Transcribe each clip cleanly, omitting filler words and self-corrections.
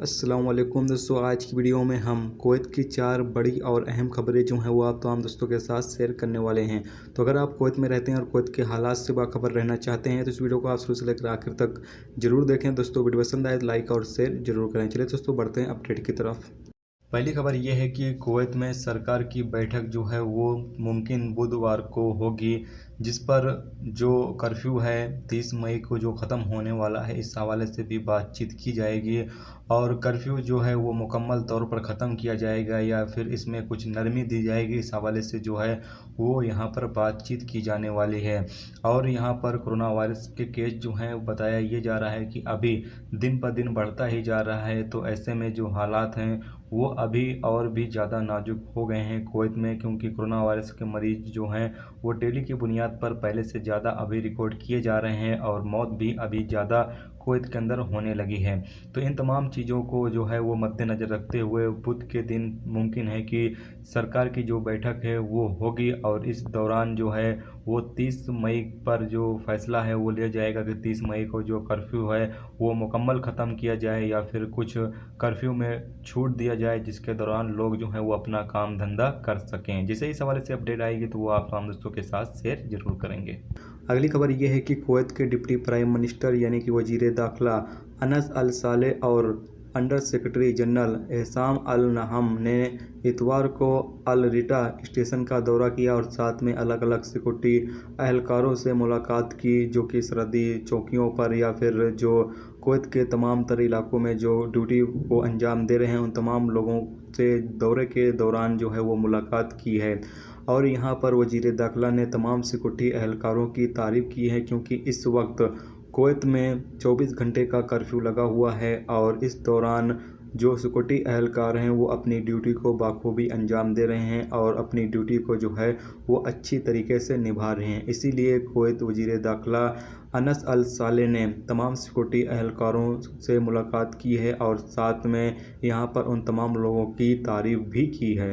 अस्सलामुअलैकुम दोस्तों, आज की वीडियो में हम कुवैत की 4 बड़ी और अहम खबरें जो हैं वो आप तमाम दोस्तों के साथ शेयर करने वाले हैं। तो अगर आप कुवैत में रहते हैं और कुवैत के हालात से बाखबर रहना चाहते हैं तो इस वीडियो को आप शुरू से लेकर आखिर तक जरूर देखें। दोस्तों वीडियो पसंद आए तो लाइक और शेयर जरूर करें। चलिए दोस्तों बढ़ते हैं अपडेट की तरफ। पहली खबर यह है कि कुवैत में सरकार की बैठक जो है वो मुमकिन बुधवार को होगी, जिस पर जो कर्फ्यू है 30 मई को जो ख़त्म होने वाला है इस हवाले से भी बातचीत की जाएगी और कर्फ्यू जो है वो मुकम्मल तौर पर ख़त्म किया जाएगा या फिर इसमें कुछ नरमी दी जाएगी, इस हवाले से जो है वो यहाँ पर बातचीत की जाने वाली है। और यहाँ पर कोरोना वायरस के केस जो हैं बताया ये जा रहा है कि अभी दिन ब दिन बढ़ता ही जा रहा है, तो ऐसे में जो हालात हैं वो अभी और भी ज़्यादा नाजुक हो गए हैं कुवैत में, क्योंकि कोरोना वायरस के मरीज़ जो हैं वो डेली की बुनियाद पर पहले से ज़्यादा अभी रिकॉर्ड किए जा रहे हैं और मौत भी अभी ज़्यादा कुवैत के अंदर होने लगी है। तो इन तमाम चीज़ों को जो है वो मद्देनज़र रखते हुए बुध के दिन मुमकिन है कि सरकार की जो बैठक है वो होगी और इस दौरान जो है वो 30 मई पर जो फैसला है वो लिया जाएगा कि 30 मई को जो कर्फ्यू है वो मुकम्मल ख़त्म किया जाए या फिर कुछ कर्फ्यू में छूट दिया जाए, जिसके दौरान लोग जो हैं वो अपना काम धंधा कर सकें। जैसे इस हवाले से अपडेट आएगी तो वो आप तमाम दोस्तों के साथ शेयर जरूर करेंगे। अगली खबर यह है कि कुवैत के डिप्टी प्राइम मिनिस्टर यानी कि वजीर दाखिला अनस अल साले और अंडर सेक्रेटरी जनरल एहसाम अल नहम ने इतवार को अल रिटा स्टेशन का दौरा किया और साथ में अलग अलग सिक्योरिटी अहलकारों से मुलाकात की, जो कि सरहदी चौकियों पर या फिर जो कुवैत के तमाम तर इलाकों में जो ड्यूटी को अंजाम दे रहे हैं उन तमाम लोगों से दौरे के दौरान जो है वो मुलाकात की है। और यहाँ पर वजीर दाखिला ने तमाम सिक्योरिटी अहलकारों की तारीफ़ की है, क्योंकि इस वक्त कुवैत में 24 घंटे का कर्फ्यू लगा हुआ है और इस दौरान जो सिक्योरिटी अहलकार हैं वो अपनी ड्यूटी को बाखूबी अंजाम दे रहे हैं और अपनी ड्यूटी को जो है वो अच्छी तरीके से निभा रहे हैं। इसीलिए कुवैत वजीर दाखिला अनस अल साले ने तमाम सिक्योरिटी अहलकारों से मुलाकात की है और साथ में यहाँ पर उन तमाम लोगों की तारीफ़ भी की है।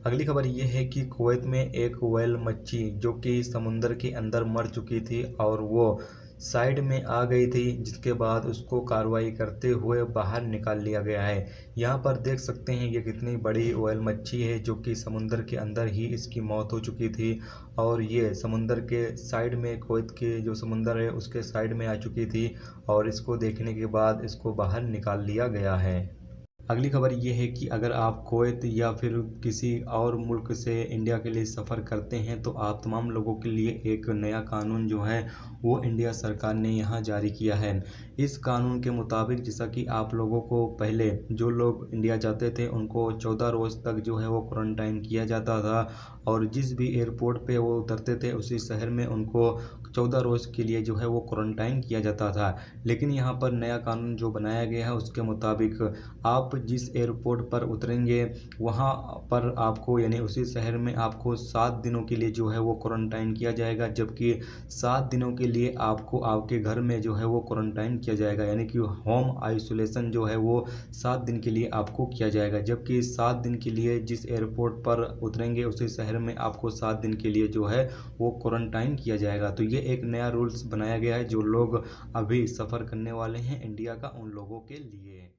अगली खबर यह है कि कुवैत में एक व्हेल मच्छी जो कि समुंदर के अंदर मर चुकी थी और वो साइड में आ गई थी, जिसके बाद उसको कार्रवाई करते हुए बाहर निकाल लिया गया है। यहाँ पर देख सकते हैं ये कितनी बड़ी व्हेल मच्छी है जो कि समुंदर के अंदर ही इसकी मौत हो चुकी थी और ये समुंदर के साइड में कुवैत के जो समुंदर है उसके साइड में आ चुकी थी और इसको देखने के बाद इसको बाहर निकाल लिया गया है। अगली खबर ये है कि अगर आप कुवैत या फिर किसी और मुल्क से इंडिया के लिए सफ़र करते हैं तो आप तमाम लोगों के लिए एक नया कानून जो है वो इंडिया सरकार ने यहाँ जारी किया है। इस कानून के मुताबिक जैसा कि आप लोगों को पहले जो लोग इंडिया जाते थे उनको 14 रोज़ तक जो है वो क्वारंटाइन किया जाता था और जिस भी एयरपोर्ट पे वो उतरते थे उसी शहर में उनको 14 रोज़ के लिए जो है वो क्वारंटाइन किया जाता था। लेकिन यहाँ पर नया कानून जो बनाया गया है उसके मुताबिक आप जिस एयरपोर्ट पर उतरेंगे वहाँ पर आपको यानी उसी शहर में आपको 7 दिनों के लिए जो है वो क्वारंटाइन किया जाएगा, जबकि 7 दिनों के लिए आपको आपके घर में जो है वो क्वारंटाइन किया जाएगा, यानी कि होम आइसोलेशन जो है वो 7 दिन के लिए आपको किया जाएगा। जबकि 7 दिन के लिए जिस एयरपोर्ट पर उतरेंगे उसी शहर में आपको 7 दिन के लिए जो है वो क्वारंटाइन किया जाएगा। तो ये एक नया रूल्स बनाया गया है जो लोग अभी सफ़र करने वाले हैं इंडिया का उन लोगों के लिए।